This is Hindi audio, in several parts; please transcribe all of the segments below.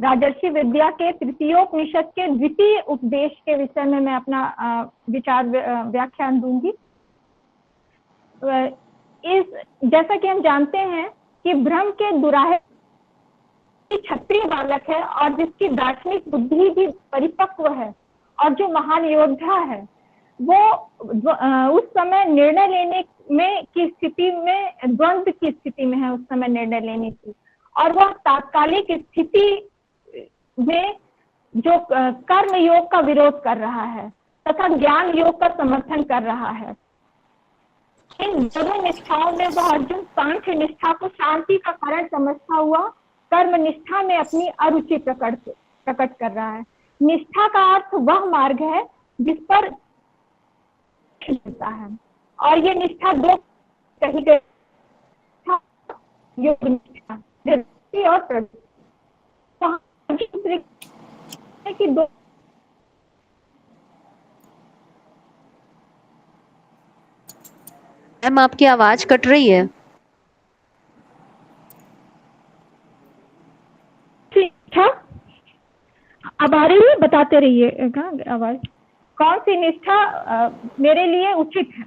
राजर्षि विद्या के तृतीयोपनिषद के द्वितीय उपदेश के विषय में मैं अपना विचार व्याख्यान दूंगी। जैसा कि हम जानते हैं कि ब्रह्म के दुराहे क्षत्रिय बालक है और जिसकी दार्शनिक बुद्धि भी परिपक्व है और जो महान योद्धा है, वो उस समय निर्णय लेने में की स्थिति में, द्वंद्व की स्थिति में है उस समय निर्णय लेने की, और वह तात्कालिक स्थिति में जो कर्म योग का विरोध कर रहा है तथा ज्ञान योग का समर्थन कर रहा है। इन दोनों निष्ठाओं में वह अर्जुन सांख्य निष्ठा को शांति का कारण समझता हुआ कर्म निष्ठा में अपनी अरुचि प्रकट कर रहा है। निष्ठा का अर्थ वह मार्ग है जिस पर मिलता है, और ये निष्ठा दो कही गई, योग निष्ठा और प्रवृत्ति की दो। मैम आपकी आवाज कट रही है। ठीक है, अब आ रही है, बताते रहिए आवाज कौन सी निष्ठा मेरे लिए उचित है।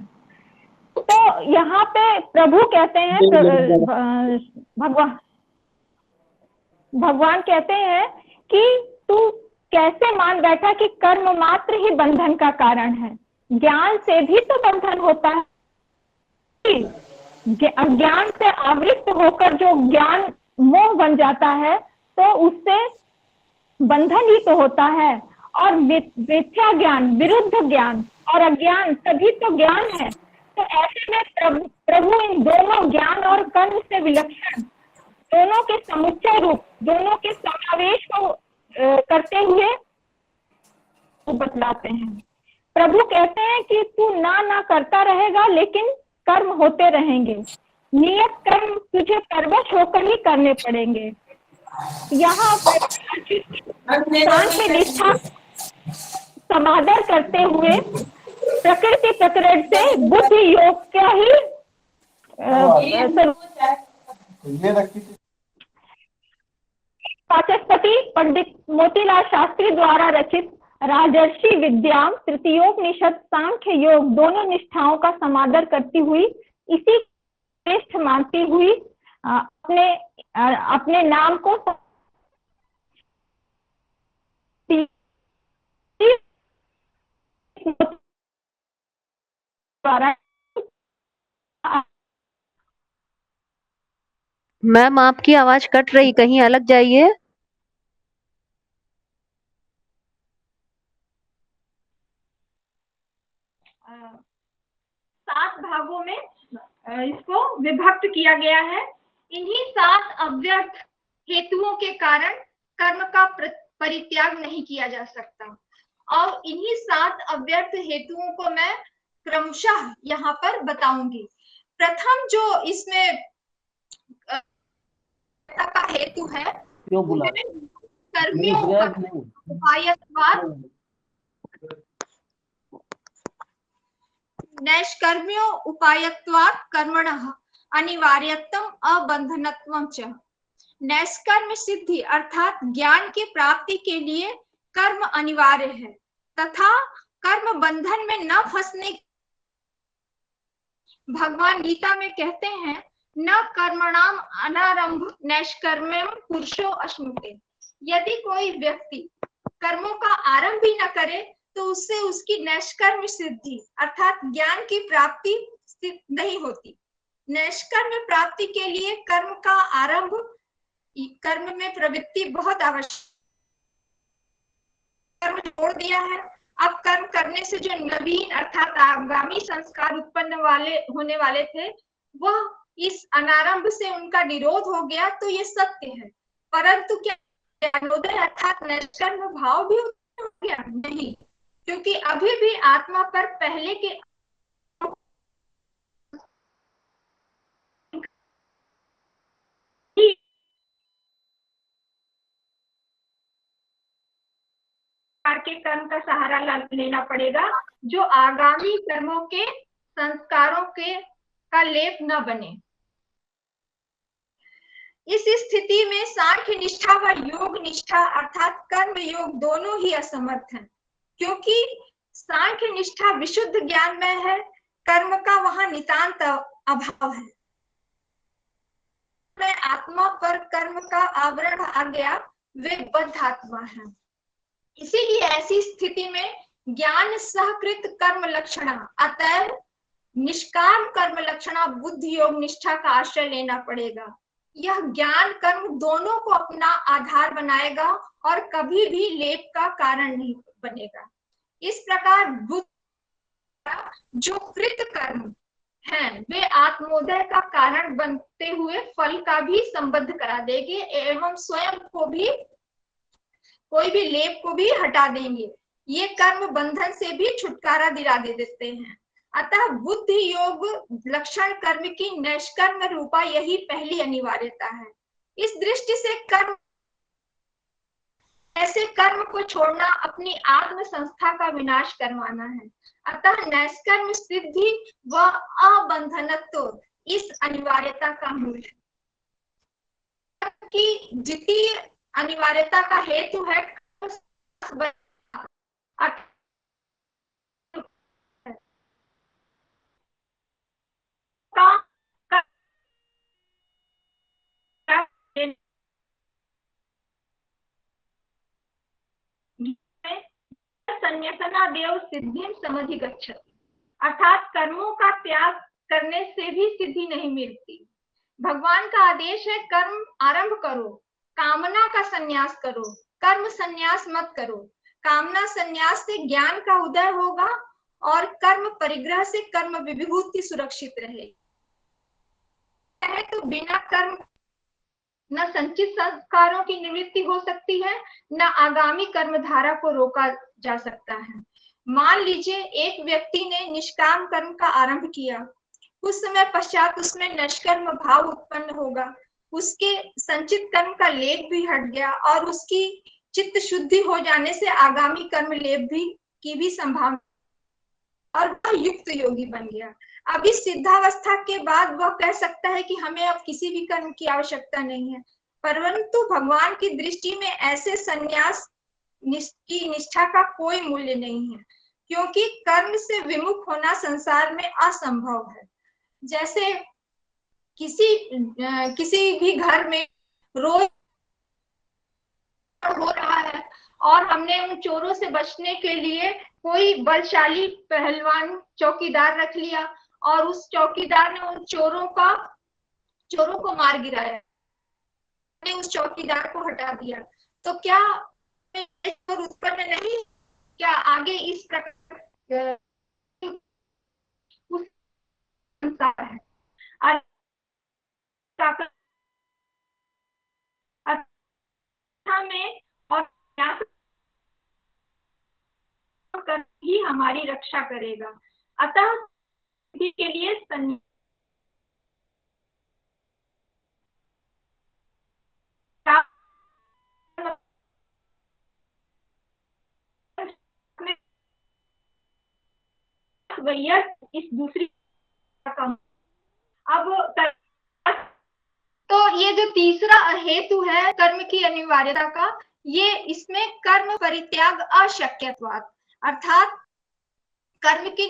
तो यहाँ पे प्रभु कहते हैं, भगवान कहते हैं कि तू कैसे मान बैठा कि कर्म मात्र ही बंधन का कारण है, ज्ञान से भी तो बंधन होता है। ज्ञान से आवृत्त होकर जो ज्ञान मोह बन जाता है तो उससे बंधन ही तो होता है। और मिथ्या ज्ञान, विरुद्ध ज्ञान और अज्ञान सभी तो ज्ञान है। तो ऐसे में प्रभु इन दोनों ज्ञान और कर्म से विलक्षण, दोनों के समुच्चय रूप, दोनों के समावेश को करते हुए बतलाते हैं। प्रभु कहते हैं कि तू ना करता रहेगा लेकिन कर्म होते रहेंगे, नियत कर्म तुझे परवश होकर ही करने पड़ेंगे। यहाँ सांख्य निष्ठा समादर करते हुए प्रकृति प्रकरण से बुद्धि योग का ही वाचस्पति पंडित मोतीलाल शास्त्री द्वारा रचित राजर्षि विद्या तृतीयोपनिषद सांख्य योग दोनों निष्ठाओं का समादर करती हुई, इसी श्रेष्ठ मानती हुई अपने नाम को द्वारा। मैम आपकी आवाज कट रही, कहीं अलग जाइए। 7 भागों में इसको विभक्त किया गया है। इन्हीं 7 अव्यर्थ हेतुओं के कारण कर्म का परित्याग नहीं किया जा सकता, और इन्हीं 7 अव्यर्थ हेतुओं को मैं क्रमशः यहाँ पर बताऊंगी। प्रथम जो इसमें का हेतु है कर्मियों उपायत्वात्, नैष्कर्म्यो उपायत्वात् कर्मणः अनिवार्यत्वम अबंधनत्वम च। नैष्कर्म सिद्धि अर्थात ज्ञान की प्राप्ति के लिए कर्म अनिवार्य है तथा कर्म बंधन में न फंसने। भगवान गीता में कहते हैं न कर्मणाम अनारंभ नैष्कर्म्यम पुरुषो अश्नुते। यदि कोई व्यक्ति कर्मों का आरंभ भी न करे तो उससे उसकी नैष्कर्म सिद्धि अर्थात ज्ञान की प्राप्ति नहीं होती। नैष्कर्म प्राप्ति के लिए कर्म का आरंभ, कर्म में प्रवृत्ति बहुत आवश्यक। कर्म छोड़ दिया है, अब कर्म करने से जो नवीन अर्थात आगामी संस्कार उत्पन्न होने वाले थे, वह इस अनारंभ से उनका निरोध हो गया। तो ये सत्य है, परंतु क्या ज्ञानोदय अर्थात नैष्कर्म भाव भी हो गया? नहीं, क्योंकि अभी भी आत्मा पर पहले के कर्म का सहारा लेना पड़ेगा, जो आगामी कर्मों के संस्कारों के का लेप न बने। इस स्थिति में सांख्य निष्ठा व योग निष्ठा अर्थात कर्म योग दोनों ही असमर्थ हैं, क्योंकि सांख्य निष्ठा विशुद्ध ज्ञान में है, कर्म का वहां नितांत अभाव है। में आत्मा पर कर्म का आवरण आ गया, वे बद्ध आत्मा है। इसीलिए ऐसी स्थिति में ज्ञान सहकृत कर्म लक्षणा अतएव निष्काम कर्म लक्षणा बुद्धि योग निष्ठा का आश्रय लेना पड़ेगा। यह ज्ञान कर्म दोनों को अपना आधार बनाएगा और कभी भी लेप का कारण नहीं बनेगा। इस प्रकार बुद्धि जो कृत कर्म हैं वे आत्मोदय का कारण बनते हुए फल का भी संबद्ध करा देंगे एवं स्वयं को भी कोई भी लेप को भी हटा देंगे। ये कर्म बंधन से भी छुटकारा दिला देते हैं। अतः बुद्धि योग लक्षण कर्म की निष्कर्म रूपा यही पहली अनिवार्यता है। इस दृष्टि से कर्म ऐसे कर्म को छोड़ना अपनी आत्म संस्था का विनाश करवाना है। अतः नैष्कर्म सिद्धि व अबंधनत्व इस अनिवार्यता का मूल है। कि द्वितीय अनिवार्यता का हेतु है संन्यासनादेव सिद्धिं समधिगच्छति, अर्थात कर्मों का त्याग करने से भी सिद्धि नहीं मिलती। भगवान का आदेश है कर्म आरंभ करो, कामना का संन्यास करो, कर्म संन्यास मत करो। कामना संन्यास से ज्ञान का उदय होगा और कर्म परिग्रह से कर्म विभूति सुरक्षित रहेगी। तो बिना कर्म न संचित संस्कारों की निवृत्ति हो सकती है, न आगामी कर्मधारा को रोका जा सकता है। मान लीजिए एक व्यक्ति ने निष्काम कर्म का आरंभ किया, कुछ समय पश्चात उसमें निष्कर्म भाव उत्पन्न होगा, उसके संचित कर्म का लेप भी हट गया और उसकी चित्त शुद्धि हो जाने से आगामी कर्म लेप की भी संभावना और वह युक्त योगी बन गया। अब इस सिद्धावस्था के बाद वह कह सकता है कि हमें अब किसी भी कर्म की आवश्यकता नहीं है, परंतु भगवान की दृष्टि में ऐसे संन्यास की निष्ठा का कोई मूल्य नहीं है, क्योंकि कर्म से विमुख होना संसार में असंभव है। जैसे किसी भी घर में रोज हो रहा है और हमने उन चोरों से बचने के लिए कोई बलशाली पहलवान चौकीदार रख लिया और उस चौकीदार ने उन चोरों को मार गिराया, ने उस चौकीदार को हटा दिया, तो क्या चोर उत्पन्न नहीं? क्या आगे इस प्रकार उस संसार है में और कर ही हमारी रक्षा करेगा। अतः के लिए इस दूसरी अब तो ये जो तीसरा हेतु है कर्म की अनिवार्यता का, ये इसमें कर्म परित्याग अशक्यत्वात् अर्थात कर्म की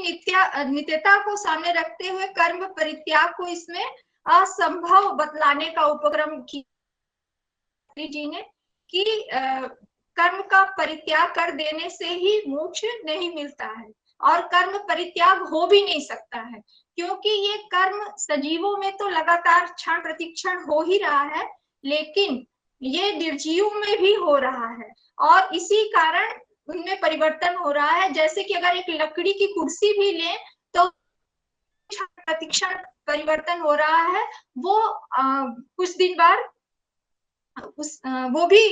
नित्यता को सामने रखते हुए कर्म परित्याग को इसमें असंभव बतलाने का उपक्रम किया जी ने कि कर्म का परित्याग कर देने से ही मोक्ष नहीं मिलता है और कर्म परित्याग हो भी नहीं सकता है, क्योंकि ये कर्म सजीवों में तो लगातार क्षण प्रतिक्षण हो ही रहा है, लेकिन ये निर्जीवों में भी हो रहा है और इसी कारण उनमें परिवर्तन हो रहा है। जैसे कि अगर एक लकड़ी की कुर्सी भी लें तो प्रतिक्षण परिवर्तन हो रहा है, वो कुछ दिन बाद वो भी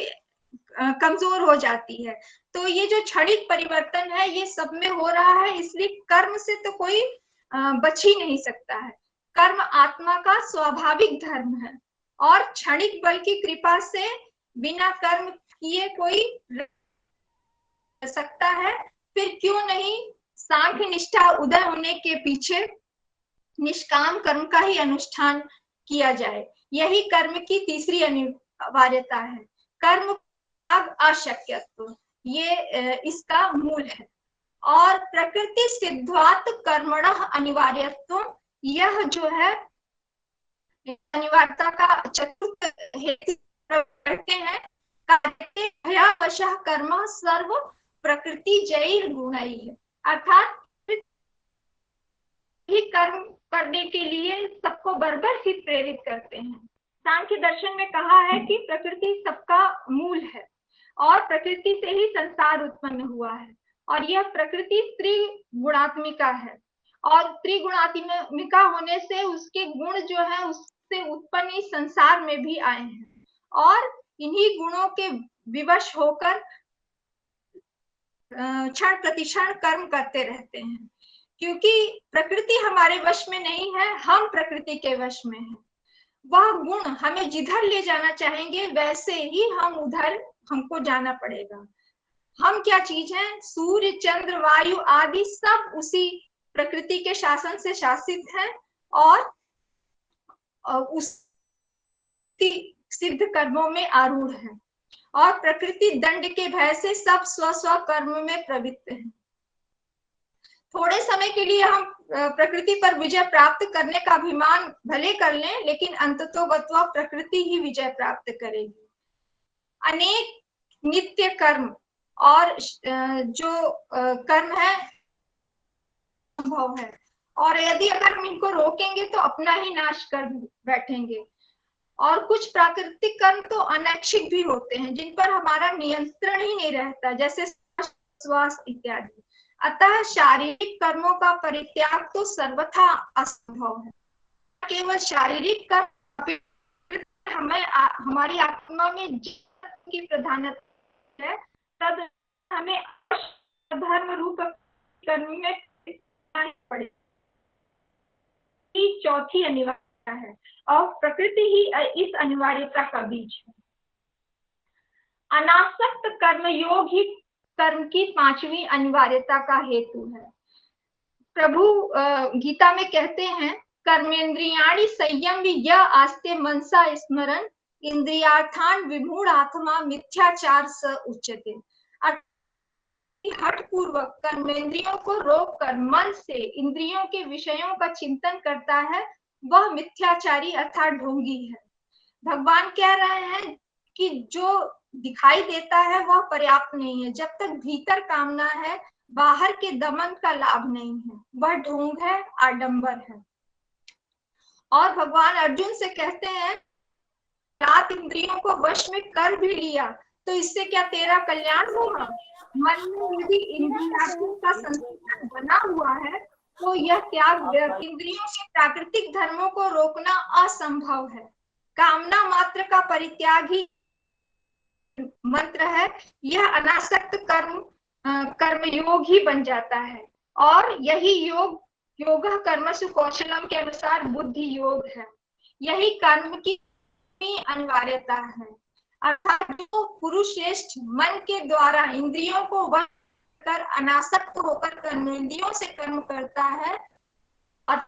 कमजोर हो जाती है। तो ये जो क्षणिक परिवर्तन है ये सब में हो रहा है, इसलिए कर्म से तो कोई बच ही नहीं सकता है। कर्म आत्मा का स्वाभाविक धर्म है और क्षणिक बल की कृपा से बिना कर्म किए कोई रह सकता है। फिर क्यों नहीं सांख्य निष्ठा उदय होने के पीछे निष्काम कर्म का ही अनुष्ठान किया जाए। यही कर्म की तीसरी अनिवार्यता है, कर्म त्याग अशक्यत्व, ये इसका मूल है। और प्रकृति सिद्धात कर्मणः अनिवार्यत्व, यह जो है अनिवार्यता का चतुर्थ हेतु करते हैं। कार्यवशः कर्म सर्व प्रकृति जैर गुणैः, अर्थात ही कर्म करने के लिए सबको बराबर ही प्रेरित करते हैं। सांख्य दर्शन में कहा है कि प्रकृति सबका मूल है और प्रकृति से ही संसार उत्पन्न हुआ है, और यह प्रकृति त्रिगुणात्मिका है, और त्रिगुणात्मिका होने से उसके गुण जो है उससे उत्पन्न इस संसार में भी आए हैं, और इन्हीं गुणों के विवश होकर क्षण प्रतिक्षण कर्म करते रहते हैं। क्योंकि प्रकृति हमारे वश में नहीं है, हम प्रकृति के वश में हैं। वह गुण हमें जिधर ले जाना चाहेंगे वैसे ही हम उधर हमको जाना पड़ेगा। हम क्या चीज हैं? सूर्य, चंद्र, वायु आदि सब उसी प्रकृति के शासन से शासित हैं और उस सिद्ध कर्मों में आरूढ़ हैं, और प्रकृति दंड के भय से सब स्व स्व कर्म में प्रवृत्त हैं। थोड़े समय के लिए हम प्रकृति पर विजय प्राप्त करने का अभिमान भले कर लें, लेकिन अंततोगत्वा प्रकृति ही विजय प्राप्त करेगी। अनेक नित्य कर्म और जो कर्म है संभव है, और यदि अगर हम इनको रोकेंगे तो अपना ही नाश कर बैठेंगे। और कुछ प्राकृतिक कर्म तो अनैच्छिक भी होते हैं, जिन पर हमारा नियंत्रण ही नहीं रहता, जैसे श्वास इत्यादि। अतः शारीरिक कर्मों का परित्याग तो सर्वथा असंभव है। केवल शारीरिक कर्म हमें हमारी आत्मा में की प्रधानता है, तब हमें धर्म रूप कर्म में पड़े। चौथी अनिवार्यता है, और प्रकृति ही इस अनिवार्यता का बीज है। अनासक्त कर्म योग ही कर्म की पांचवी अनिवार्यता का हेतु है। प्रभु गीता में कहते हैं, कर्मेंद्रियाणि संयम्य य आस्ते मनसा स्मरण इंद्रियार्थान विमूढ़ आत्मा मिथ्याचार स उच्यते। हठ पूर्वक कर्मेंद्रियों को रोककर मन से इंद्रियों के विषयों का चिंतन करता है, वह मिथ्याचारी अर्थात ढोंगी है। भगवान कह रहे हैं कि जो दिखाई देता है वह पर्याप्त नहीं है। जब तक भीतर कामना है, बाहर के दमन का लाभ नहीं है, वह ढोंग है, आडंबर है। और भगवान अर्जुन से कहते हैं, रात इंद्रियों को वश में कर भी लिया तो इससे क्या तेरा कल्याण होगा? मन में यदि इंद्रियों का संतुलन बना हुआ है तो यह त्याग इंद्रियों के प्राकृतिक धर्मों को रोकना असंभव है। कामना मात्र का परित्याग ही मंत्र है। यह अनासक्त कर्म योग ही बन जाता है, और यही योग कर्मसु कौशलम के अनुसार बुद्धि योग है। यही कर्म की अनिवार्यता है। अर्थात जो पुरुष श्रेष्ठ मन के द्वारा इंद्रियों को वश कर अनासक्त होकर कर्मेंद्रियों से कर्म करता है,